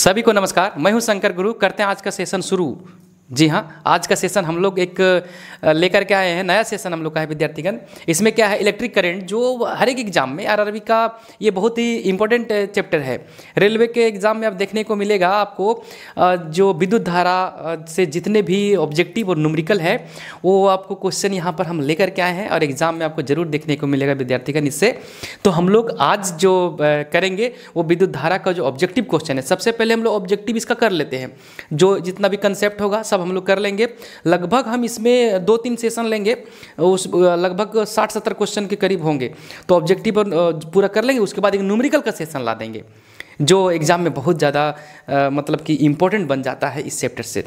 सभी को नमस्कार। मैं हूं शंकर गुरु। करते हैं आज का सेशन शुरू। जी हाँ, आज का सेशन हम लोग एक लेकर के आए हैं। नया सेशन हम लोग का है विद्यार्थीगण। इसमें क्या है, इलेक्ट्रिक करंट, जो हर एक एग्जाम में आरआरबी का ये बहुत ही इंपॉर्टेंट चैप्टर है। रेलवे के एग्जाम में आप देखने को मिलेगा आपको जो विद्युत धारा से जितने भी ऑब्जेक्टिव और न्यूमेरिकल है वो आपको क्वेश्चन यहाँ पर हम लेकर के आए हैं और एग्जाम में आपको जरूर देखने को मिलेगा विद्यार्थीगण। इससे तो हम लोग आज जो करेंगे वो विद्युत धारा का जो ऑब्जेक्टिव क्वेश्चन है, सबसे पहले हम लोग ऑब्जेक्टिव इसका कर लेते हैं। जो जितना भी कंसेप्ट होगा सब हम लोग कर लेंगे। लगभग हम इसमें 2-3 सेशन लेंगे, उस लगभग 60-70 क्वेश्चन के करीब होंगे। तो ऑब्जेक्टिव पूरा कर लेंगे, उसके बाद एक न्यूमेरिकल का सेशन ला देंगे जो एग्जाम में बहुत ज़्यादा मतलब कि इम्पोर्टेंट बन जाता है इस चैप्टर से।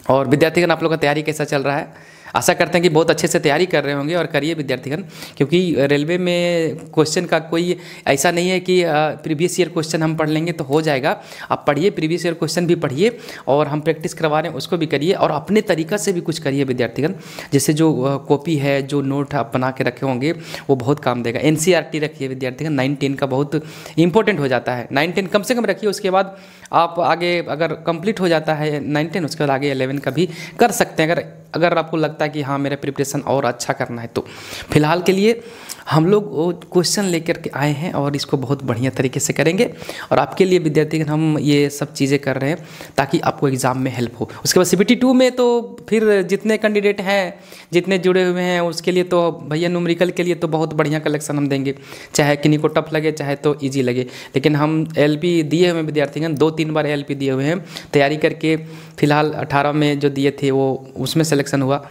और विद्यार्थीगण, आप लोग का तैयारी कैसा चल रहा है? आशा करते हैं कि बहुत अच्छे से तैयारी कर रहे होंगे और करिए विद्यार्थीगण, क्योंकि रेलवे में क्वेश्चन का कोई ऐसा नहीं है कि प्रीवियस ईयर क्वेश्चन हम पढ़ लेंगे तो हो जाएगा। आप पढ़िए, प्रीवियस ईयर क्वेश्चन भी पढ़िए और हम प्रैक्टिस करवा रहे हैं उसको भी करिए और अपने तरीक़ा से भी कुछ करिए विद्यार्थीगण। जैसे जो कॉपी है, जो नोट आप बना के रखे होंगे वो बहुत काम देगा। NCERT रखिए विद्यार्थीगण, 9-10 का बहुत इंपॉर्टेंट हो जाता है। 9-10 कम से कम रखिए, उसके बाद आप आगे अगर कंप्लीट हो जाता है 9-10, उसके बाद आगे 11 का भी कर सकते हैं अगर आपको लगता है कि हाँ मेरा प्रिपरेशन और अच्छा करना है। तो फिलहाल के लिए हम लोग वो क्वेश्चन लेकर के आए हैं और इसको बहुत बढ़िया तरीके से करेंगे और आपके लिए विद्यार्थीगण हम ये सब चीज़ें कर रहे हैं ताकि आपको एग्ज़ाम में हेल्प हो। उसके बाद CBT 2 में तो फिर जितने कैंडिडेट हैं, जितने जुड़े हुए हैं, उसके लिए तो भैया न्यूमेरिकल के लिए तो बहुत बढ़िया कलेक्शन हम देंगे, चाहे किन्हीं को टफ लगे चाहे तो ईजी लगे। लेकिन हम LP दिए हुए हैं विद्यार्थीगण, 2-3 बार LP दिए हुए हैं तैयारी करके। फिलहाल 18 में जो दिए थे वो उसमें सिलेक्शन हुआ।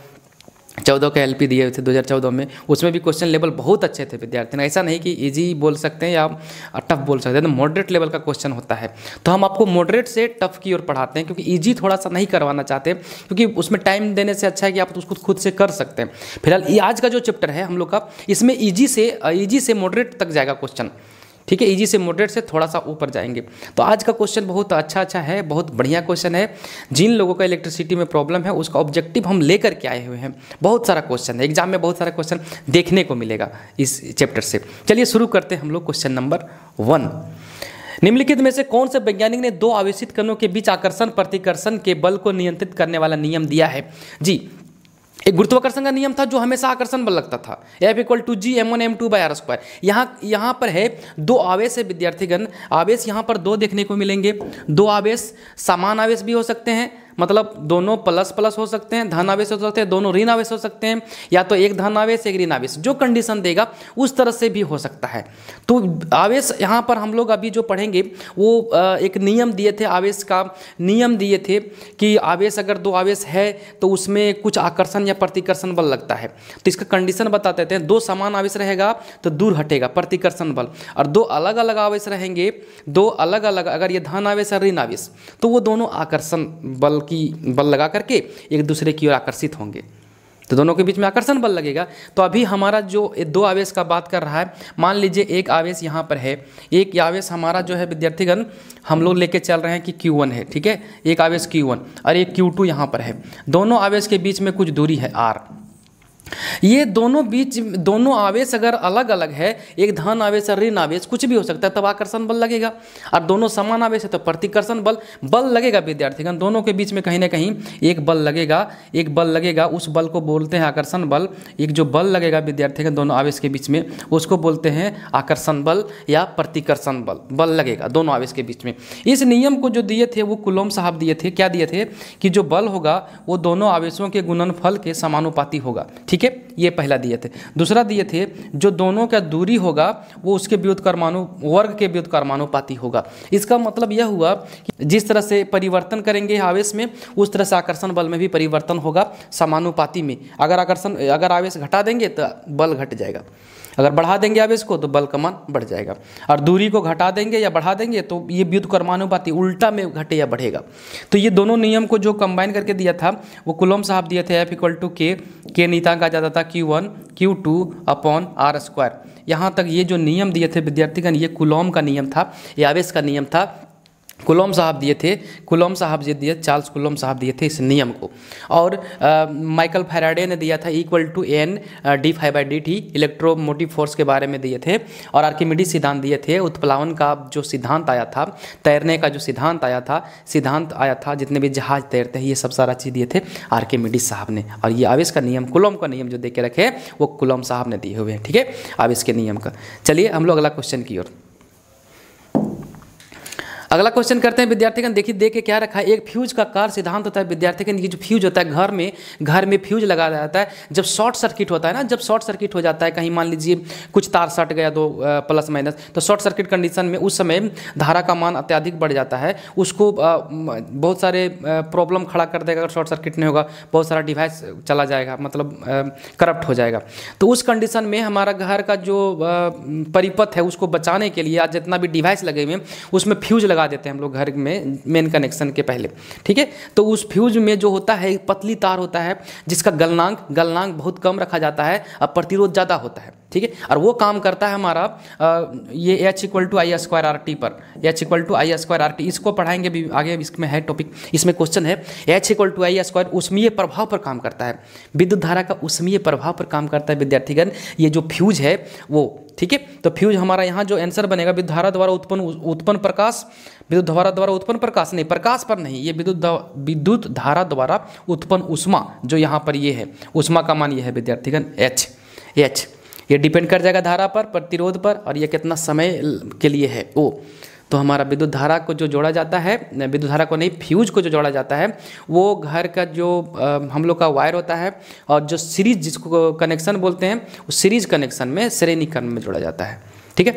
14 का LP दिए थे 2014 में, उसमें भी क्वेश्चन लेवल बहुत अच्छे थे विद्यार्थी। ऐसा नहीं कि इजी बोल सकते हैं या टफ बोल सकते हैं, तो मॉडरेट लेवल का क्वेश्चन होता है। तो हम आपको मॉडरेट से टफ की ओर पढ़ाते हैं, क्योंकि इजी थोड़ा सा नहीं करवाना चाहते, क्योंकि उसमें टाइम देने से अच्छा है कि आप उसको खुद से कर सकते हैं। फिलहाल ये आज का जो चैप्टर है हम लोग का, इसमें ईजी से मॉडरेट तक जाएगा क्वेश्चन, ठीक है। इजी से मॉडरेट से थोड़ा सा ऊपर जाएंगे। तो आज का क्वेश्चन बहुत अच्छा है, बहुत बढ़िया क्वेश्चन है। जिन लोगों का इलेक्ट्रिसिटी में प्रॉब्लम है उसका ऑब्जेक्टिव हम लेकर के आए हुए हैं। बहुत सारा क्वेश्चन है, एग्जाम में बहुत सारा क्वेश्चन देखने को मिलेगा इस चैप्टर से। चलिए शुरू करते हैं हम लोग। क्वेश्चन नंबर 1, निम्नलिखित में से कौन से वैज्ञानिक ने 2 आवेशित कणों के बीच आकर्षण प्रतिकर्षण के बल को नियंत्रित करने वाला नियम दिया है? जी, एक गुरुत्वाकर्षण का नियम था जो हमेशा आकर्षण बल लगता था, F=G m1m2/r²। यहाँ पर है 2 आवेश है विद्यार्थीगण। आवेश यहाँ पर 2 देखने को मिलेंगे। 2 आवेश समान आवेश भी हो सकते हैं, मतलब दोनों प्लस प्लस हो सकते हैं, धन आवेश हो सकते हैं, दोनों ऋण आवेश हो सकते हैं, या तो एक धन आवेश एक ऋण आवेश, जो कंडीशन देगा उस तरह से भी हो सकता है। तो आवेश यहाँ पर हम लोग अभी जो पढ़ेंगे वो एक नियम दिए थे, आवेश का नियम दिए थे कि आवेश अगर 2 आवेश है तो उसमें कुछ आकर्षण या प्रतिकर्षण बल लगता है। तो इसका कंडीशन बता देते हैं। 2 समान आवेश रहेगा तो दूर हटेगा प्रतिकर्षण बल, और 2 अलग अलग आवेश रहेंगे, 2 अलग अलग, अगर ये धन आवेश और ऋण आवेश, तो वो दोनों आकर्षण बल लगा करके एक दूसरे की ओर आकर्षित होंगे, तो दोनों के बीच में आकर्षण बल लगेगा। तो अभी हमारा जो 2 आवेश का बात कर रहा है, मान लीजिए एक आवेश यहाँ पर है, एक आवेश हमारा जो है विद्यार्थीगण हम लोग लेके चल रहे हैं कि Q1 है, ठीक है। एक आवेश Q1 और एक Q2 यहाँ पर है। दोनों आवेश के बीच में कुछ दूरी है R। ये दोनों आवेश अगर अलग अलग है, एक धन आवेश और ऋण आवेश, कुछ भी हो सकता है, तब आकर्षण बल लगेगा। और दोनों समान आवेश है तो प्रतिकर्षण बल लगेगा विद्यार्थीगण। दोनों के बीच में कहीं ना कहीं एक बल लगेगा, उस बल को बोलते हैं आकर्षण बल। एक जो बल लगेगा विद्यार्थीगण दोनों आवेश के बीच में, उसको बोलते हैं आकर्षण बल या प्रतिकर्षण बल लगेगा दोनों आवेश के बीच में। इस नियम को जो दिए थे वो कुलोम साहब दिए थे। क्या दिए थे कि जो बल होगा वो दोनों आवेशों के गुणनफल के समानुपाती होगा, ठीक है। ये पहला दिए थे। दूसरा दिए थे जो दोनों का दूरी होगा वो उसके वर्ग के व्युत्क्रमानुपाती होगा। इसका मतलब यह हुआ कि जिस तरह से परिवर्तन करेंगे आवेश में, उस तरह से आकर्षण बल में भी परिवर्तन होगा समानुपाती में। अगर आवेश घटा देंगे तो बल घट जाएगा, अगर बढ़ा देंगे आवेश को तो बल का मान बढ़ जाएगा, और दूरी को घटा देंगे या बढ़ा देंगे तो ये व्युत्क्रमानुपाती उल्टा में घटे या बढ़ेगा। तो ये दोनों नियम को जो कंबाइन करके दिया था वो कुलोम साहब दिए थे। F=K नीतांक आ जाता था Q1 Q2/r²। यहाँ तक ये जो नियम दिए थे विद्यार्थीगण, ये कुलोम का नियम था, ये आवेश का नियम था। कूलॉम साहब दिए थे, कूलॉम साहब जी दिए, चार्ल्स कूलॉम साहब दिए थे इस नियम को। और माइकल फैराडे ने दिया था equal to N d∅dt electromotive force के बारे में दिए थे। और आर्किमिडीज सिद्धांत दिए थे, उत्प्लावन का जो सिद्धांत आया था, तैरने का जो सिद्धांत आया था, जितने भी जहाज तैरते हैं, ये सब सारा चीज़ दिए थे आर्किमिडीज साहब ने। और ये आवेश का नियम, कूलॉम का नियम जो दे के रखे वो कूलॉम साहब ने दिए हुए हैं, ठीक है, आवेश के नियम का। चलिए हम लोग अगला क्वेश्चन की ओर। अगला क्वेश्चन करते हैं विद्यार्थीगण। देखिए देख के क्या रखा है, एक फ्यूज का कार्य सिद्धांत होता है विद्यार्थीगण। ये जो फ्यूज होता है घर में फ्यूज लगाया जाता है जब शॉर्ट सर्किट होता है ना, जब शॉर्ट सर्किट हो जाता है, कहीं मान लीजिए कुछ तार सट गया दो प्लस माइनस, तो शॉर्ट सर्किट कंडीशन में उस समय धारा का मान अत्यधिक बढ़ जाता है, उसको बहुत सारे प्रॉब्लम खड़ा कर देगा। अगर शॉर्ट सर्किट नहीं होगा, बहुत सारा डिवाइस चला जाएगा, मतलब करप्ट हो जाएगा। तो उस कंडीशन में हमारा घर का जो परिपथ है उसको बचाने के लिए आज जितना भी डिवाइस लगे हुए हैं उसमें फ्यूज लगा देते हैं हम लोग घर में, मेन कनेक्शन के पहले, ठीक है। तो उस फ्यूज में जो होता है पतली तार होता है जिसका गलनांक बहुत कम रखा जाता है और प्रतिरोध ज़्यादा होता है, ठीक है। और वो काम करता है हमारा ये H = I² पर, H = I²RT। इसको पढ़ाएंगे भी आगे, इसमें है टॉपिक, इसमें क्वेश्चन है H = I² ऊष्मीय प्रभाव पर काम करता है, विद्युत धारा का ऊष्मीय प्रभाव पर काम करता है विद्यार्थीगण, ये जो फ्यूज है वो, ठीक है। तो फ्यूज हमारा यहाँ जो आंसर बनेगा, विद्युत धारा द्वारा उत्पन्न प्रकाश, विद्युत धारा द्वारा उत्पन्न प्रकाश नहीं, प्रकाश पर नहीं, ये विद्युत धारा द्वारा उत्पन्न ऊष्मा जो यहाँ पर ये है, ऊष्मा का मान ये है विद्यार्थीगण H। ये डिपेंड कर जाएगा धारा पर, प्रतिरोध पर, और ये कितना समय के लिए है O। तो हमारा विद्युत धारा को जो जोड़ा जाता है, विद्युत धारा को नहीं, फ्यूज को जो जोड़ा जाता है, वो घर का जो हम लोग का वायर होता है, और जो सीरीज जिसको कनेक्शन बोलते हैं, उस सीरीज कनेक्शन में श्रेणी क्रम में जोड़ा जाता है, ठीक है।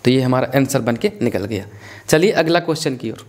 तो ये हमारा आंसर बन के निकल गया। चलिए अगला क्वेश्चन की ओर।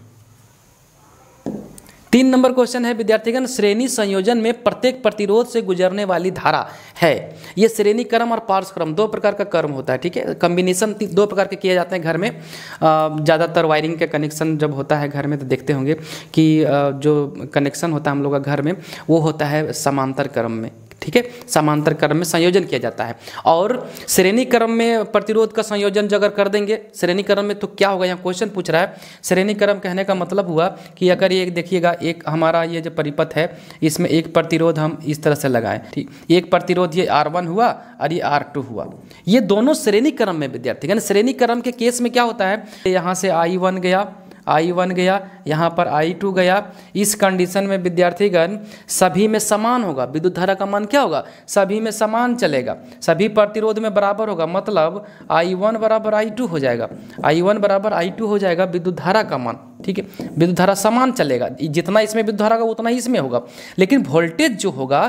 3 नंबर क्वेश्चन है विद्यार्थीगण, श्रेणी संयोजन में प्रत्येक प्रतिरोध से गुजरने वाली धारा है। ये श्रेणी क्रम और पार्श्व क्रम 2 प्रकार का क्रम होता है, ठीक है। कम्बिनेशन 2 प्रकार के किए जाते हैं घर में। ज़्यादातर वायरिंग के कनेक्शन जब होता है घर में तो देखते होंगे कि जो कनेक्शन होता है हम लोग का घर में वो होता है समांतर क्रम में, ठीक है, समांतर क्रम में संयोजन किया जाता है। और श्रेणी क्रम में प्रतिरोध का संयोजन जो अगर कर देंगे श्रेणी क्रम में, तो क्या होगा, यहाँ क्वेश्चन पूछ रहा है। श्रेणी क्रम कहने का मतलब हुआ कि अगर ये देखिएगा, एक हमारा ये जो परिपथ है इसमें एक प्रतिरोध हम इस तरह से लगाएं, ठीक, एक प्रतिरोध ये R1 हुआ और ये R2 हुआ, ये दोनों श्रेणी क्रम में विद्यार्थीगण। श्रेणी क्रम के केस में क्या होता है, यहाँ से I1 गया, यहाँ पर I2 गया। इस कंडीशन में विद्यार्थीगण सभी में समान होगा, विद्युत धारा का मान क्या होगा, सभी में समान चलेगा, सभी प्रतिरोध में बराबर होगा, मतलब I1 = I2 हो जाएगा, I1 = I2 हो जाएगा विद्युत धारा का मान, ठीक है। विद्युत धारा समान चलेगा, जितना इसमें विद्युत धारा का उतना ही इसमें होगा। लेकिन वोल्टेज जो होगा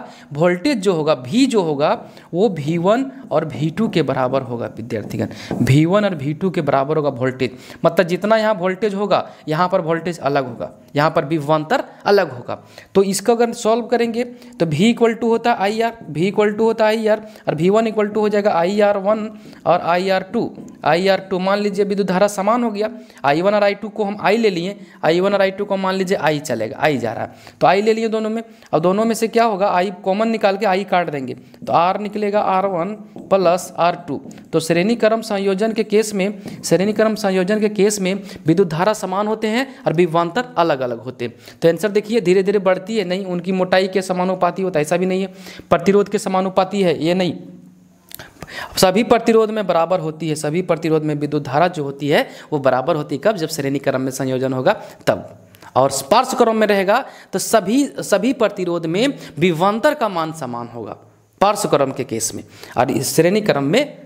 V जो होगा वो V1 और V2 के बराबर होगा विद्यार्थीगण, V1 और V2 के बराबर होगा वोल्टेज। मतलब जितना यहाँ वोल्टेज होगा यहाँ पर वोल्टेज अलग होगा, यहाँ पर विभवांतर अलग होगा। तो इसको अगर सॉल्व करेंगे तो V = होता है IR, V = होता है IR, और V1 = हो जाएगा IR1 और IR2। मान लीजिए विद्युत धारा समान हो गया, I1 और I2 को हम I ले लिए, I1 और I2 को मान लीजिए I चलेगा, I जा रहा है, तो I ले लिए दोनों में। अब दोनों में से क्या होगा, I कॉमन निकाल के I काट देंगे तो R निकलेगा R1 + R2। तो श्रेणी क्रम संयोजन के केस में विद्युत धारा समान होते हैं और विभवांतर अलग अलग होते हैं। तो आंसर देखिए धीरे धीरे बढ़ती है, नहीं उनकी मोटाई के समानुपाती होता है, ऐसा भी नहीं है। प्रतिरोध के समानुपाती है, ये नहीं, सभी प्रतिरोध में बराबर होती है, सभी प्रतिरोध में विद्युत धारा जो होती है वो बराबर होती है। कब, जब श्रेणी क्रम में संयोजन होगा तब। और पार्श्व क्रम में रहेगा तो सभी प्रतिरोध में विभवांतर का मान समान होगा पार्श्व क्रम के केस में, और इस श्रेणी क्रम में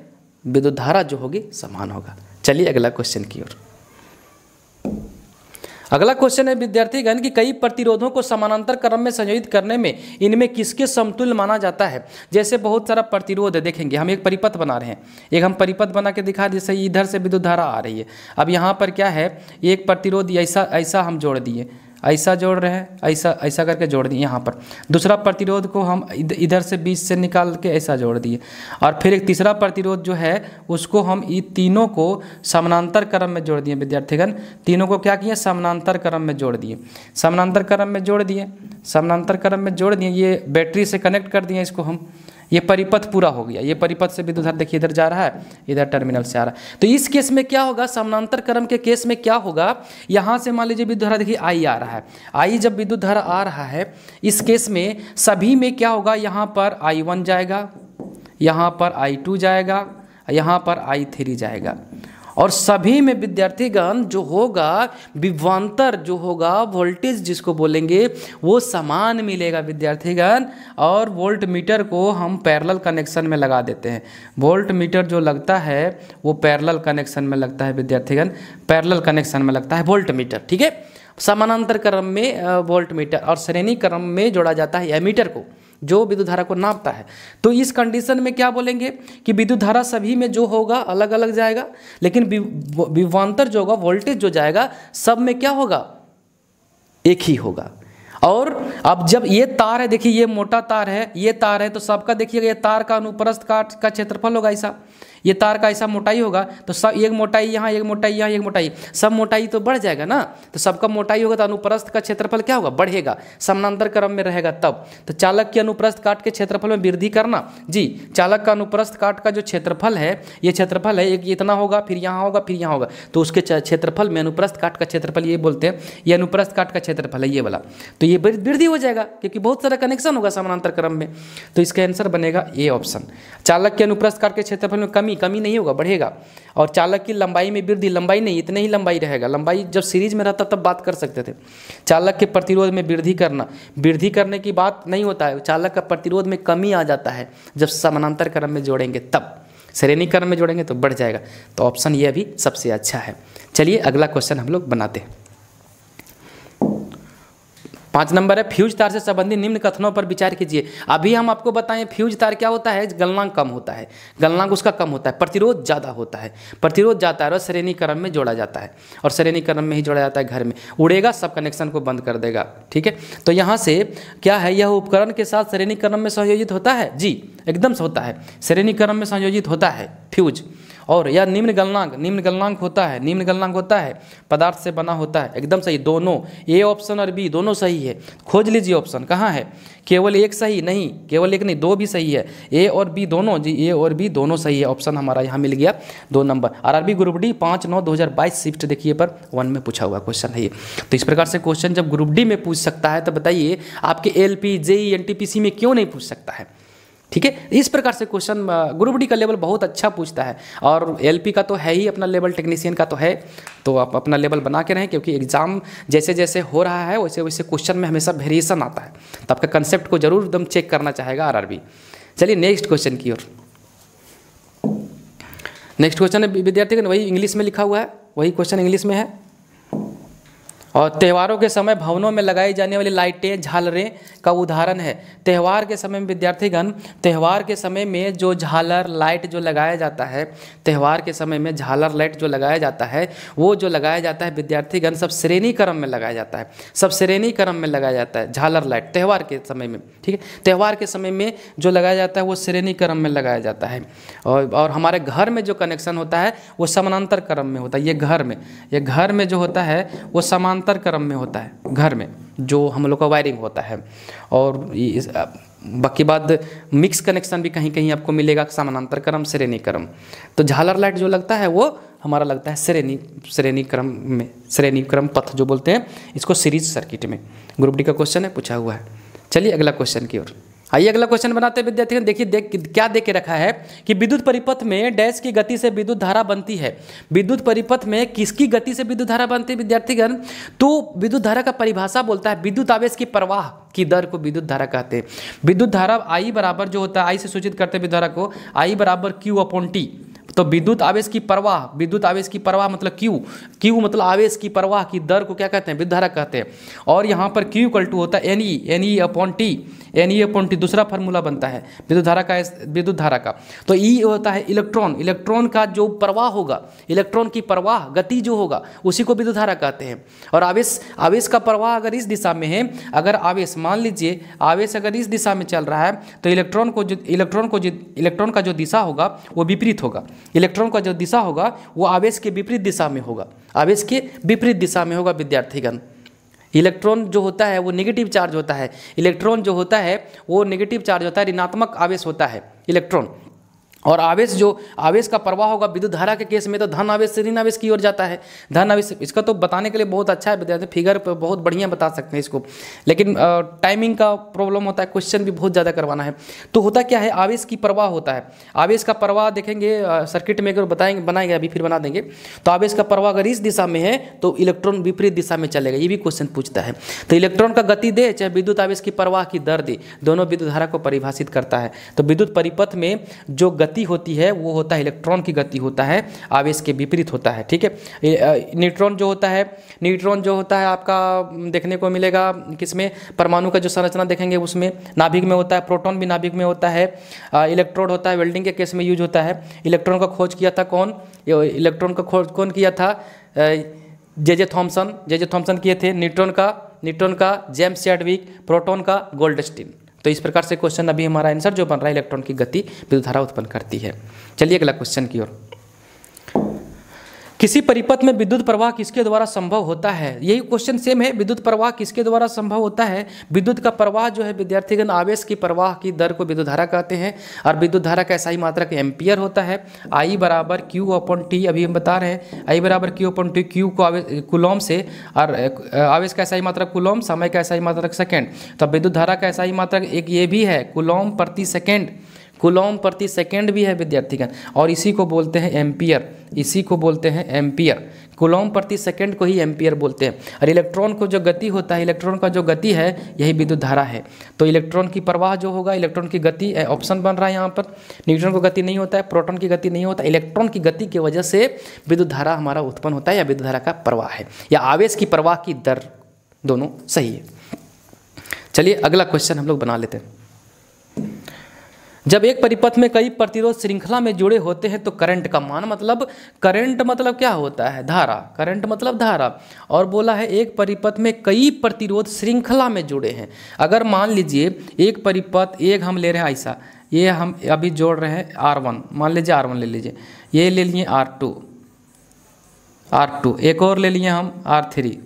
विद्युत धारा जो होगी समान होगा। चलिए अगला क्वेश्चन की ओर। अगला क्वेश्चन है विद्यार्थीगण कि कई प्रतिरोधों को समानांतर क्रम में संयोजित करने में इनमें किसके समतुल्य माना जाता है। जैसे बहुत सारा प्रतिरोध है, देखेंगे हम एक परिपथ बना रहे हैं, एक हम परिपथ बना के दिखा, जैसे इधर से विद्युत धारा आ रही है। अब यहाँ पर क्या है, एक प्रतिरोध ऐसा हम जोड़ दिए, ऐसा जोड़ रहे हैं, ऐसा करके जोड़ दिए। यहाँ पर दूसरा प्रतिरोध को हम इधर से बीच से निकाल के ऐसा जोड़ दिए, और फिर एक तीसरा प्रतिरोध जो है उसको हम इन तीनों को समानांतर क्रम में जोड़ दिए विद्यार्थीगण। तीनों को क्या किए, समानांतर क्रम में जोड़ दिए, समानांतर क्रम में जोड़ दिए, ये बैटरी से कनेक्ट कर दिए इसको हम, ये परिपथ पूरा हो गया, ये परिपथ से विद्युत धारा देखिए इधर जा रहा है, इधर टर्मिनल से आ रहा है। तो इस केस में क्या होगा, समानांतर क्रम के केस में क्या होगा, यहाँ से मान लीजिए विद्युत धारा देखिए आई आ रहा है, आई जब विद्युत धारा आ रहा है इस केस में सभी में क्या होगा, यहाँ पर I1 जाएगा, यहाँ पर I2 जाएगा, यहाँ पर I3 जाएगा, और सभी में विद्यार्थीगण जो होगा विभवांतर जो होगा वोल्टेज जिसको बोलेंगे वो समान मिलेगा विद्यार्थीगण। और वोल्ट मीटर को हम पैरेलल कनेक्शन में लगा देते हैं, वोल्ट मीटर जो लगता है वो पैरेलल कनेक्शन में लगता है विद्यार्थीगण, पैरेलल कनेक्शन में लगता है वोल्ट मीटर, ठीक है। समानांतर क्रम में वोल्ट मीटर और श्रेणी क्रम में जोड़ा जाता है एमीटर को, जो विद्युत धारा को नापता है। तो इस कंडीशन में क्या बोलेंगे कि विद्युत धारा सभी में जो होगा अलग अलग जाएगा, लेकिन विभवांतर जो होगा वोल्टेज जो जाएगा सब में क्या होगा, एक ही होगा। और अब जब ये तार है, देखिए ये मोटा तार है, ये तार है, तो सबका देखिएगा ये तार का अनुप्रस्थ काट का क्षेत्रफल होगा ऐसा, ये तार का ऐसा मोटाई होगा, तो सब एक मोटाई यहाँ, एक मोटाई यहाँ, एक मोटाई, सब मोटाई तो बढ़ जाएगा ना, तो सबका मोटाई होगा तो अनुप्रस्थ का क्षेत्रफल क्या होगा, बढ़ेगा, समानांतर क्रम में रहेगा तब। तो चालक के अनुप्रस्थ काट के क्षेत्रफल में वृद्धि करना जी, चालक का अनुप्रस्थ काट का जो क्षेत्रफल है, ये क्षेत्रफल है, एक इतना होगा, फिर यहाँ होगा, फिर यहाँ होगा, तो उसके क्षेत्रफल में अनुप्रस्थ काट का क्षेत्रफल ये बोलते हैं, ये अनुप्रस्थ काट का क्षेत्रफल है ये वाला, तो ये वृद्धि हो जाएगा क्योंकि बहुत सारा कनेक्शन होगा समानांतर क्रम में। तो इसका आंसर बनेगा ए ऑप्शन। चालक के अनुप्रस्थ काट के क्षेत्रफल में कमी नहीं होगा, बढ़ेगा। और चालक की लंबाई में वृद्धि, लंबाई नहीं, इतने ही लंबाई रहेगा, लंबाई जब सीरीज में रहता तब बात कर सकते थे। चालक के प्रतिरोध में वृद्धि करना, वृद्धि करने की बात नहीं होता है, चालक का प्रतिरोध में कमी आ जाता है जब समानांतर क्रम में जोड़ेंगे तब, श्रेणी क्रम में जोड़ेंगे तो बढ़ जाएगा। तो ऑप्शन ये भी सबसे अच्छा है। चलिए अगला क्वेश्चन हम लोग बनाते हैं। 5 नंबर है, फ्यूज तार से संबंधित निम्न कथनों पर विचार कीजिए। अभी हम आपको बताएं फ्यूज तार क्या होता है, गलनांक कम होता है, गलनांक उसका कम होता है, प्रतिरोध ज़्यादा होता है, प्रतिरोध जाता है और श्रेणी क्रम में जोड़ा जाता है, और श्रेणी क्रम में ही जोड़ा जाता है, घर में उड़ेगा सब कनेक्शन को बंद कर देगा, ठीक है। तो यहाँ से क्या है, यह उपकरण के साथ श्रेणी क्रम में संयोजित होता है, जी एकदम से होता है, श्रेणी क्रम में संयोजित होता है फ्यूज। और यह निम्न गलनांक होता है, निम्न गलनांक होता है, पदार्थ से बना होता है, एकदम सही, दोनों ए ऑप्शन और बी दोनों सही है। खोज लीजिए ऑप्शन कहाँ है, केवल एक सही नहीं, केवल एक नहीं, 2 भी सही है, ए और बी दोनों, जी ए और बी दोनों सही है, ऑप्शन हमारा यहाँ मिल गया 2 number. RRB group D 5/9/2022 shift देखिए पर 1 में पूछा हुआ क्वेश्चन है ये। तो इस प्रकार से क्वेश्चन जब ग्रुप डी में पूछ सकता है तो बताइए आपके एलपी जेई एनटीपीसी में क्यों नहीं पूछ सकता है, ठीक है। इस प्रकार से क्वेश्चन ग्रुप डी का लेवल बहुत अच्छा पूछता है, और एलपी का तो है ही अपना लेवल, टेक्नीशियन का तो है, तो आप अपना लेवल बना के रहें, क्योंकि एग्जाम जैसे जैसे हो रहा है वैसे वैसे क्वेश्चन में हमेशा वेरिएशन आता है, तो आपका कंसेप्ट को जरूर एकदम चेक करना चाहेगा आरआरबी। चलिए नेक्स्ट क्वेश्चन की ओर। नेक्स्ट क्वेश्चन है विद्यार्थी वही इंग्लिश में लिखा हुआ है, वही क्वेश्चन इंग्लिश में है। और त्योहारों के समय भवनों में लगाई जाने वाली लाइटें, झालरें का उदाहरण है। त्यौहार के समय में विद्यार्थीगण, त्यौहार के समय में जो झालर लाइट जो लगाया जाता है, त्यौहार के समय में झालर लाइट जो लगाया जाता है, वो जो लगाया जाता है विद्यार्थीगण सब श्रेणी क्रम में लगाया जाता है, सब श्रेणी क्रम में लगाया जाता है झालर लाइट त्यौहार के समय में, ठीक है। त्यौहार के समय में जो लगाया जाता है वो श्रेणी क्रम में लगाया जाता है। और हमारे घर में जो कनेक्शन होता है वो समानांतर क्रम में होता है। ये घर में जो होता है वो समानांतर क्रम में होता है, घर में जो हम लोग का वायरिंग होता है। और बाकी बात मिक्स कनेक्शन भी कहीं कहीं आपको मिलेगा, समानांतर क्रम श्रेणी क्रम। तो झालर लाइट जो लगता है वो हमारा लगता है श्रेणी क्रम में, श्रेणी क्रम पथ जो बोलते हैं इसको सीरीज सर्किट में। ग्रुप डी का क्वेश्चन है, पूछा हुआ है। चलिए अगला क्वेश्चन की ओर आइए, अगला क्वेश्चन बनाते हैं विद्यार्थियों। देखिए क्या दे के रखा है कि विद्युत परिपथ में डैश की गति से विद्युत धारा बनती है। विद्युत परिपथ में किसकी गति से विद्युत धारा बनती है विद्यार्थीगण, तो विद्युत धारा का परिभाषा बोलता है विद्युत आवेश की प्रवाह की दर को विद्युत धारा कहते हैं। विद्युत धारा आई बराबर जो होता है, आई से सूचित करते हैं विद्युत धारा को, आई बराबर Q/T। तो विद्युत आवेश की प्रवाह मतलब क्यू मतलब आवेश की प्रवाह की दर को क्या कहते हैं, विद्युत धारा कहते हैं। और यहाँ पर Q = होता है NE/T, दूसरा फार्मूला बनता है विद्युत धारा का। तो E होता है इलेक्ट्रॉन का जो प्रवाह होगा, इलेक्ट्रॉन की प्रवाह गति जो होगा उसी को विद्युत धारा कहते हैं। और आवेश का प्रवाह अगर इस दिशा में है, अगर आवेश मान लीजिए आवेश अगर इस दिशा में चल रहा है तो इलेक्ट्रॉन का जो दिशा होगा वो विपरीत होगा। इलेक्ट्रॉन का जो दिशा होगा वो आवेश के विपरीत दिशा में होगा, आवेश के विपरीत दिशा में होगा विद्यार्थीगण। इलेक्ट्रॉन जो होता है वो नेगेटिव चार्ज होता है, इलेक्ट्रॉन जो होता है वो नेगेटिव चार्ज होता है, ऋणात्मक आवेश होता है इलेक्ट्रॉन। और आवेश जो आवेश का प्रवाह होगा विद्युत धारा के केस में तो धन आवेश से ऋण आवेश की ओर जाता है। धन आवेश इसका तो बताने के लिए बहुत अच्छा है विद्यार्थी, फिगर पर बहुत बढ़िया बता सकते हैं इसको, लेकिन टाइमिंग का प्रॉब्लम होता है, क्वेश्चन भी बहुत ज़्यादा करवाना है। तो होता क्या है, आवेश की प्रवाह होता है। आवेश का प्रवाह देखेंगे सर्किट में, अगर बताएंगे बनाएंगे अभी फिर बना देंगे। तो आवेश का प्रवाह अगर इस दिशा में है तो इलेक्ट्रॉन विपरीत दिशा में चलेगा, ये भी क्वेश्चन पूछता है। तो इलेक्ट्रॉन का गति दे चाहे विद्युत आवेश की प्रवाह की दर दे, दोनों विद्युत धारा को परिभाषित करता है। तो विद्युत परिपथ में जो गति होती है वो होता है इलेक्ट्रॉन की गति होता है, आवेश के विपरीत होता है। ठीक है, न्यूट्रॉन जो होता है, न्यूट्रॉन जो होता है आपका देखने को मिलेगा किसमें, परमाणु का जो संरचना देखेंगे उसमें नाभिक में होता है, प्रोटॉन भी नाभिक में होता है, इलेक्ट्रोड होता है, वेल्डिंग के केस में यूज होता है। इलेक्ट्रॉन का खोज किया था कौन, इलेक्ट्रॉन का खोज कौन किया था, जे थॉमसन किए थे। न्यूट्रॉन का जेम्स चैडविक, प्रोटॉन का गोल्डस्टीन। तो इस प्रकार से क्वेश्चन अभी हमारा आंसर जो बन रहा है इलेक्ट्रॉन की गति विद्युत धारा उत्पन्न करती है। चलिए अगला क्वेश्चन की ओर। किसी परिपथ में विद्युत प्रवाह किसके द्वारा संभव होता है, यही क्वेश्चन सेम है। विद्युत प्रवाह किसके द्वारा संभव होता है, विद्युत का प्रवाह जो है विद्यार्थीगण आवेश की प्रवाह की दर को विद्युत धारा कहते हैं। और विद्युत धारा का SI मात्रक एम्पियर होता है। I बराबर Q/T, अभी हम बता रहे हैं I बराबर Q/T, Q को कूलॉम से, और आवेश का SI मात्रक कूलॉम, समय का SI मात्रक सेकेंड। तो विद्युत धारा का SI मात्रक एक ये भी है कूलॉम प्रति सेकेंड, कूलॉम प्रति सेकेंड भी है विद्यार्थीगण, और इसी को बोलते हैं एम्पियर, इसी को बोलते हैं एम्पियर। कूलॉम प्रति सेकेंड को ही एम्पियर बोलते हैं। और इलेक्ट्रॉन को जो गति होता है, इलेक्ट्रॉन का जो गति है यही विद्युत धारा है। तो इलेक्ट्रॉन की प्रवाह जो होगा, इलेक्ट्रॉन की गति ऑप्शन बन रहा है यहाँ पर। न्यूट्रॉन को गति नहीं होता है, प्रोटॉन की गति नहीं होता, इलेक्ट्रॉन की गति की वजह से विद्युत धारा हमारा उत्पन्न होता है, या विद्युत धारा का प्रवाह है, या आवेश की प्रवाह की दर, दोनों सही है। चलिए अगला क्वेश्चन हम लोग बना लेते हैं। जब एक परिपथ में कई प्रतिरोध श्रृंखला में जुड़े होते हैं तो करंट का मान, मतलब करंट मतलब क्या होता है, धारा, करंट मतलब धारा। और बोला है एक परिपथ में कई प्रतिरोध श्रृंखला में जुड़े हैं। अगर मान लीजिए एक परिपथ, एक हम ले रहे हैं ऐसा, ये हम अभी जोड़ रहे हैं R1, मान लीजिए R1 ले लीजिए, ये ले लिए R2, एक और ले लिए हम R3,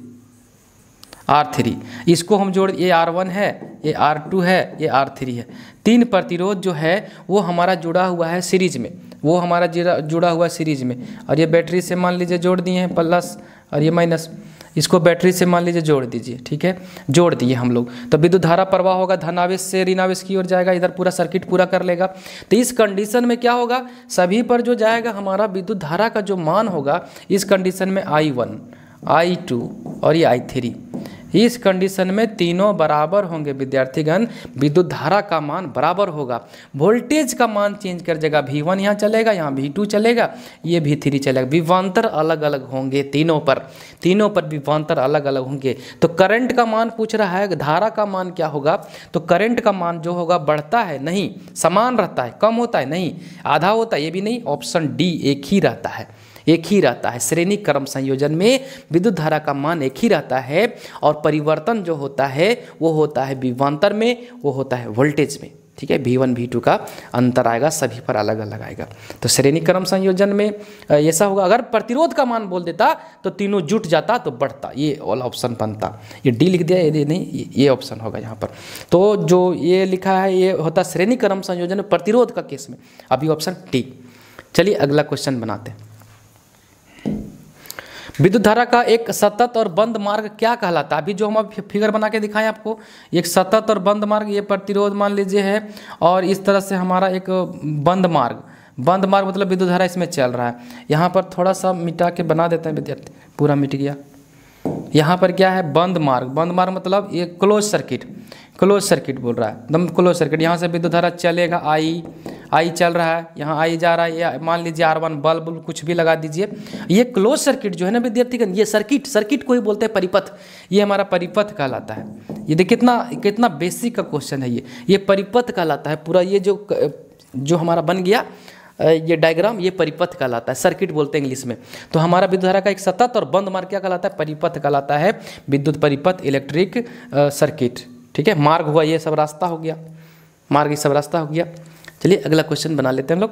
इसको हम जोड़, ये R1 है, ये R2 है, ये R3 है। तीन प्रतिरोध जो है वो हमारा जुड़ा हुआ है सीरीज में, वो हमारा जुड़ा हुआ है सीरीज में। और ये बैटरी से मान लीजिए जोड़ दिए हैं प्लस, और ये माइनस, इसको बैटरी से मान लीजिए जोड़ दीजिए। ठीक है, जोड़ दिए हम लोग। तो विद्युत धारा प्रवाह होगा धन आवेश से ऋण आवेश की ओर जाएगा, इधर पूरा सर्किट पूरा कर लेगा। तो इस कंडीशन में क्या होगा, सभी पर जो जाएगा हमारा विद्युत धारा का जो मान होगा, इस कंडीशन में I1, I2 और ये I3, इस कंडीशन में तीनों बराबर होंगे विद्यार्थीगण, विद्युत धारा का मान बराबर होगा। वोल्टेज का मान चेंज कर जाएगा, V1 यहाँ चलेगा, यहाँ V2 चलेगा, ये V3 चलेगा। विभवांतर अलग अलग होंगे तीनों पर विभवांतर अलग अलग होंगे। तो करंट का मान पूछ रहा है, धारा का मान क्या होगा, तो करंट का मान जो होगा बढ़ता है नहीं, समान रहता है, कम होता है नहीं, आधा होता है ये भी नहीं, ऑप्शन डी एक ही रहता है, एक ही रहता है। श्रेणी क्रम संयोजन में विद्युत धारा का मान एक ही रहता है, और परिवर्तन जो होता है वो होता है विभवांतर में, वो होता है वोल्टेज में। ठीक है, V1 V2 का अंतर आएगा, सभी पर अलग अलग आएगा। तो श्रेणी क्रम संयोजन में ऐसा होगा। अगर प्रतिरोध का मान बोल देता तो तीनों जुट जाता तो बढ़ता, ये वाला ऑप्शन बनता। ये डी लिख दिया, ये नहीं, ये ऑप्शन होगा यहाँ पर। तो जो ये लिखा है ये होता श्रेणी क्रम संयोजन में प्रतिरोध का केस में, अभी ऑप्शन डी। चलिए अगला क्वेश्चन बनाते हैं। विद्युत धारा का एक सतत और बंद मार्ग क्या कहलाता है, अभी जो हम फिगर बना के दिखाएं आपको, एक सतत और बंद मार्ग, ये प्रतिरोध मान लीजिए है, और इस तरह से हमारा एक बंद मार्ग मतलब विद्युत धारा इसमें चल रहा है। यहाँ पर थोड़ा सा मिटा के बना देते हैं विद्यार्थी, पूरा मिट गया। यहाँ पर क्या है, बंद मार्ग मतलब ये क्लोज सर्किट बोल रहा है, एकदम क्लोज सर्किट। यहाँ से विद्युत धारा चलेगा, आई चल रहा है, यहाँ आई जा रहा है, या मान लीजिए R1 बल्ब कुछ भी लगा दीजिए। ये क्लोज सर्किट जो है ना विद्यार्थीगण, ये सर्किट को ही बोलते हैं परिपथ, ये हमारा परिपथ कहलाता है। ये देखिए कितना बेसिक का क्वेश्चन है ये परिपथ कहलाता है पूरा। ये जो हमारा बन गया ये डायग्राम, ये परिपथ कहलाता है, सर्किट बोलते हैं इंग्लिश में। तो हमारा विद्युत धारा का एक सतत और बंद मार्ग क्या कहलाता है, परिपथ कहलाता है, विद्युत परिपथ, इलेक्ट्रिक सर्किट। ठीक है, मार्ग हुआ ये सब रास्ता हो गया, मार्ग ये सब रास्ता हो गया। चलिए अगला क्वेश्चन बना लेते हैं हम लोग।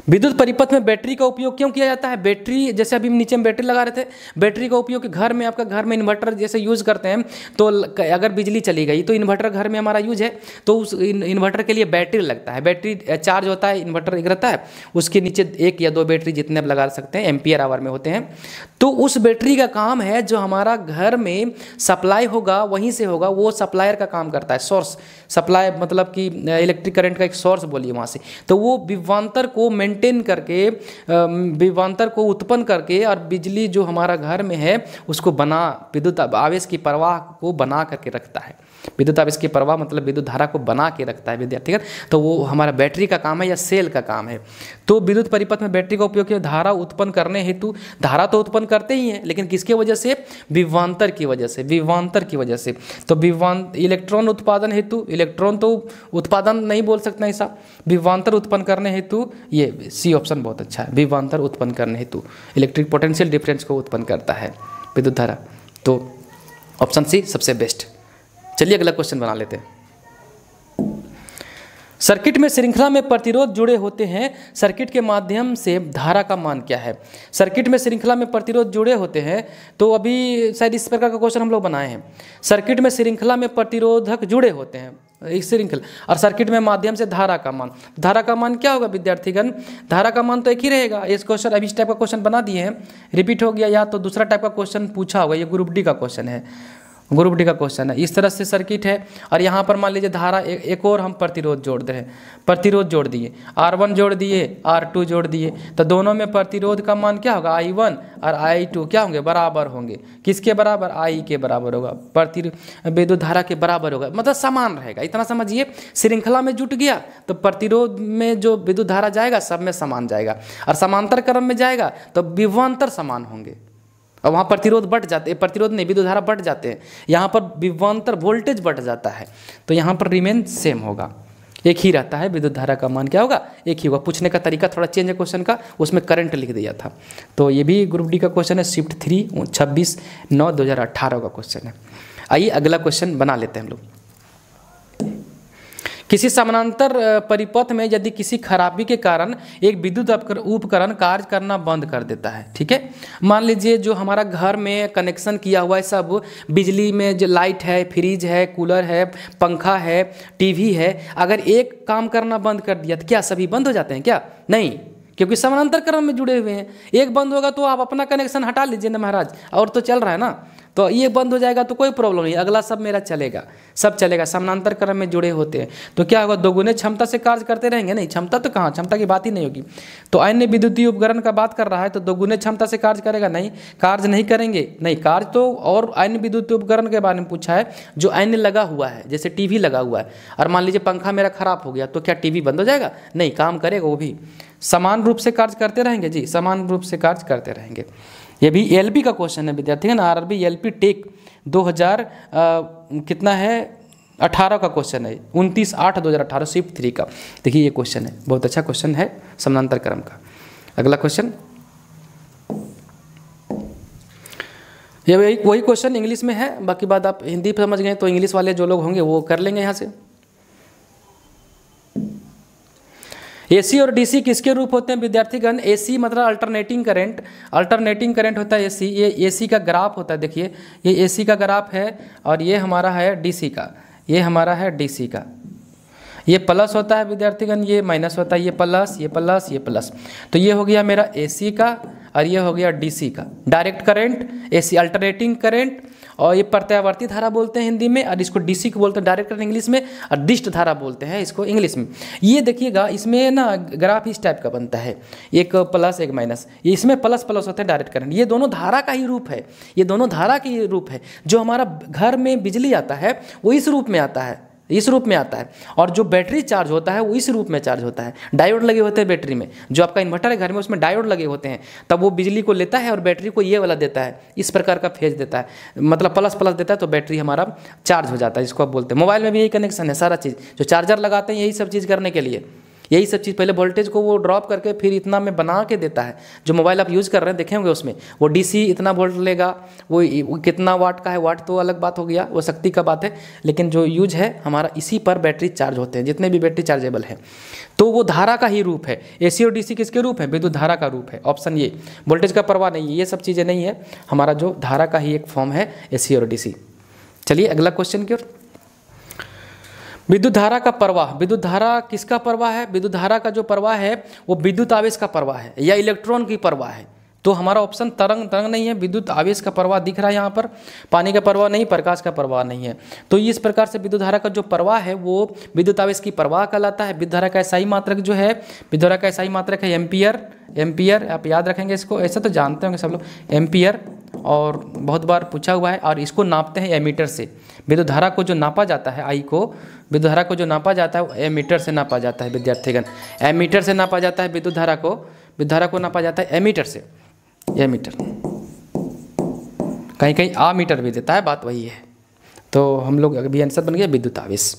विद्युत परिपथ में बैटरी का उपयोग क्यों किया जाता है? बैटरी, जैसे अभी नीचे में बैटरी लगा रहे थे, बैटरी का उपयोग घर में, आपका घर में इन्वर्टर जैसे यूज़ करते हैं, तो अगर बिजली चली गई तो इन्वर्टर घर में हमारा यूज है, तो उस इन्वर्टर के लिए बैटरी लगता है। बैटरी चार्ज होता है, इन्वर्टर एक रहता है, उसके नीचे 1 या 2 बैटरी जितने आप लगा सकते हैं, एम्पियर आवर में होते हैं। तो उस बैटरी का काम है जो हमारा घर में सप्लाई होगा वहीं से होगा, वो सप्लायर का काम करता है। सोर्स सप्लाई मतलब कि इलेक्ट्रिक करंट का एक सोर्स बोलिए वहाँ से, तो वो विभवांतर को मेंटेन करके, विभवांतर को उत्पन्न करके और बिजली जो हमारा घर में है उसको विद्युत आवेश की प्रवाह को बना करके रखता है। विद्युत आवेश की प्रवाह मतलब विद्युत धारा को बना के रखता है विद्यार्थीगण। तो वो हमारा बैटरी का काम है या सेल का काम है। तो विद्युत परिपथ में बैटरी का उपयोग किया धारा उत्पन्न करने हेतु। धारा तो उत्पन्न करते ही हैं, लेकिन किसके वजह से? विभवांतर की वजह से, विभवांतर की वजह से। तो इलेक्ट्रॉन उत्पादन हेतु, इलेक्ट्रॉन तो उत्पादन नहीं बोल सकते ऐसा, विभवांतर उत्पन्न करने हेतु, ये सी ऑप्शन बहुत अच्छा है, विभवांतर उत्पन्न करने हेतु इलेक्ट्रिक पोटेंशियल डिफरेंस को उत्पन्न करता है विद्युत धारा। तो ऑप्शन सी सबसे बेस्ट। चलिए अगला क्वेश्चन बना लेते हैं। सर्किट में श्रृंखला में प्रतिरोध जुड़े होते हैं, सर्किट के माध्यम से धारा का मान क्या है? सर्किट में श्रृंखला में प्रतिरोध जुड़े होते हैं, तो अभी शायद इस प्रकार का क्वेश्चन हम लोग बनाए हैं। सर्किट में श्रृंखला में प्रतिरोधक जुड़े होते हैं, एक श्रृंखला, और सर्किट में माध्यम से धारा का मान। धारा का मान क्या होगा विद्यार्थीगण? धारा का मान तो एक ही रहेगा। इस क्वेश्चन अभी इस टाइप का क्वेश्चन बना दिए हैं, रिपीट हो गया, या तो दूसरा टाइप का क्वेश्चन पूछा होगा। ये ग्रुप डी का क्वेश्चन है, ग्रुप डी का क्वेश्चन है। इस तरह से सर्किट है, और यहाँ पर मान लीजिए धारा एक और हम प्रतिरोध जोड़ दे रहे हैं, प्रतिरोध जोड़ दिए, R1 जोड़ दिए, R2 जोड़ दिए, तो दोनों में प्रतिरोध का मान क्या होगा? I1 और I2 क्या होंगे? बराबर होंगे। किसके बराबर? I के बराबर होगा, विद्युत धारा के बराबर होगा, मतलब समान रहेगा। इतना समझिए, श्रृंखला में जुट गया तो प्रतिरोध में जो विद्युत धारा जाएगा सब में समान जाएगा, और समांतर क्रम में जाएगा तो विभवांतर समान होंगे, और वहाँ प्रतिरोध बढ़ जाते हैं, प्रतिरोध नहीं विद्युत धारा बढ़ जाते हैं, यहाँ पर विभवांतर वोल्टेज बढ़ जाता है, तो यहाँ पर रिमेन सेम होगा, एक ही रहता है। विद्युत धारा का मान क्या होगा? एक ही होगा। पूछने का तरीका थोड़ा चेंज है क्वेश्चन का, उसमें करंट लिख दिया था। तो ये भी ग्रुप डी का क्वेश्चन है, शिफ्ट 3 26/9/2018 का क्वेश्चन है। आइए अगला क्वेश्चन बना लेते हैं हम लोग। किसी समानांतर परिपथ में यदि किसी खराबी के कारण एक विद्युत उपकरण कार्य करना बंद कर देता है, ठीक है, मान लीजिए जो हमारा घर में कनेक्शन किया हुआ है सब, बिजली में जो लाइट है, फ्रिज है, कूलर है, पंखा है, टीवी है, अगर एक काम करना बंद कर दिया तो क्या सभी बंद हो जाते हैं? क्या नहीं, क्योंकि समानांतर क्रम में जुड़े हुए हैं। एक बंद होगा तो आप अपना कनेक्शन हटा लीजिए ना महाराज, और तो चल रहा है ना, तो ये बंद हो जाएगा तो कोई प्रॉब्लम नहीं, अगला सब मेरा चलेगा, सब चलेगा। समानांतर क्रम में जुड़े होते हैं तो क्या होगा? दोगुने क्षमता से कार्य करते रहेंगे? नहीं, क्षमता तो कहाँ, क्षमता की बात ही नहीं होगी। तो अन्य विद्युतीय उपकरण का बात कर रहा है तो दोगुने क्षमता से कार्य करेगा? नहीं, कार्य नहीं करेंगे, नहीं कार्य तो। और अन्य विद्युतीय उपकरण के बारे में पूछा है जो अन्य लगा हुआ है, जैसे टीवी लगा हुआ है, और मान लीजिए पंखा मेरा खराब हो गया तो क्या टीवी बंद हो जाएगा? नहीं, काम करेगा, वो भी समान रूप से कार्य करते रहेंगे। जी, समान रूप से कार्य करते रहेंगे। ये भी एलपी का क्वेश्चन है विद्यार्थी, ना आरआरबी एलपी टेक 2000 कितना है 18 का क्वेश्चन है, 29/8/2018 शिफ्ट 3 का। देखिए ये क्वेश्चन है, बहुत अच्छा क्वेश्चन है समानांतर क्रम का। अगला क्वेश्चन, ये वही क्वेश्चन इंग्लिश में है, बाकी बात आप हिंदी समझ गए तो इंग्लिश वाले जो लोग होंगे वो कर लेंगे यहाँ से। एसी और डीसी किसके रूप होते हैं विद्यार्थीगण? एसी मतलब अल्टरनेटिंग करंट, अल्टरनेटिंग करंट होता है एसी। ये एसी का ग्राफ होता है, देखिए ये एसी का ग्राफ है, और ये हमारा है डीसी का, ये हमारा है डीसी का। ये प्लस होता है विद्यार्थीगण, ये माइनस होता है, ये प्लस, ये प्लस, ये प्लस। तो ये हो गया मेरा एसी का, और ये हो गया डीसी का। Direct current AC, alternating current, और ये प्रत्यावर्ती धारा बोलते हैं हिंदी में, और इसको डीसी को बोलते हैं डायरेक्ट करंट इंग्लिश में, और डिस्ट धारा बोलते हैं इसको इंग्लिश में। ये देखिएगा इसमें ना ग्राफ इस टाइप का बनता है, एक प्लस एक माइनस, ये इसमें प्लस प्लस होता है डायरेक्ट करंट। ये दोनों धारा का ही रूप है, ये दोनों धारा का ही रूप है। जो हमारा घर में बिजली आता है वो इस रूप में आता है, इस रूप में आता है, और जो बैटरी चार्ज होता है वो इस रूप में चार्ज होता है। डायोड लगे होते हैं बैटरी में, जो आपका इन्वर्टर है घर में उसमें डायोड लगे होते हैं, तब वो बिजली को लेता है और बैटरी को ये वाला देता है, इस प्रकार का फेज देता है, मतलब प्लस प्लस देता है, तो बैटरी हमारा चार्ज हो जाता है, इसको आप बोलते हैं। मोबाइल में भी यही कनेक्शन है, सारा चीज़ जो चार्जर लगाते हैं यही सब चीज़ करने के लिए। यही सब चीज़, पहले वोल्टेज को वो ड्रॉप करके फिर इतना में बना के देता है। जो मोबाइल आप यूज़ कर रहे हैं देखे होंगे, उसमें वो डीसी इतना वोल्ट लेगा, वो कितना वाट का है, वाट तो अलग बात हो गया, वो शक्ति का बात है, लेकिन जो यूज है हमारा इसी पर बैटरी चार्ज होते हैं, जितने भी बैटरी चार्जेबल है। तो वो धारा का ही रूप है। एसी और डीसी किसके रूप है? विद्युत धारा का रूप है। ऑप्शन ये, वोल्टेज का प्रवाह नहीं है, ये सब चीज़ें नहीं है, हमारा जो धारा का ही एक फॉर्म है एसी और डीसी। चलिए अगला क्वेश्चन की ओर। विद्युत धारा का प्रवाह, विद्युत धारा किसका प्रवाह है? विद्युत धारा का जो प्रवाह है वो विद्युत आवेश का प्रवाह है या इलेक्ट्रॉन की प्रवाह है। तो हमारा ऑप्शन तरंग नहीं है, विद्युत आवेश का प्रवाह दिख रहा है यहाँ पर, पानी का प्रवाह नहीं, प्रकाश का प्रवाह नहीं है। तो इस प्रकार से विद्युत धारा का जो प्रवाह है वो विद्युत आवेश की प्रवाह कहलाता है। विद्युत धारा का SI मात्रक जो है, विद्युत धारा का SI मात्रक है एम्पियर, आप याद रखेंगे इसको, ऐसा तो जानते होंगे सब लोग, एम्पियर, और बहुत बार पूछा हुआ है। और इसको नापते हैं एमीटर से। विद्युत धारा को जो नापा जाता है, आई को, विद्युत धारा को जो नापा जाता है वो एमीटर से नापा जाता है विद्यार्थीगण। एमीटर से नापा जाता है विद्युत धारा को नापा जाता है एमीटर से, एमीटर, कहीं कहीं मीटर भी देता है, बात वही है। तो हम लोग अभी आंसर बन गया विद्युत आवेश।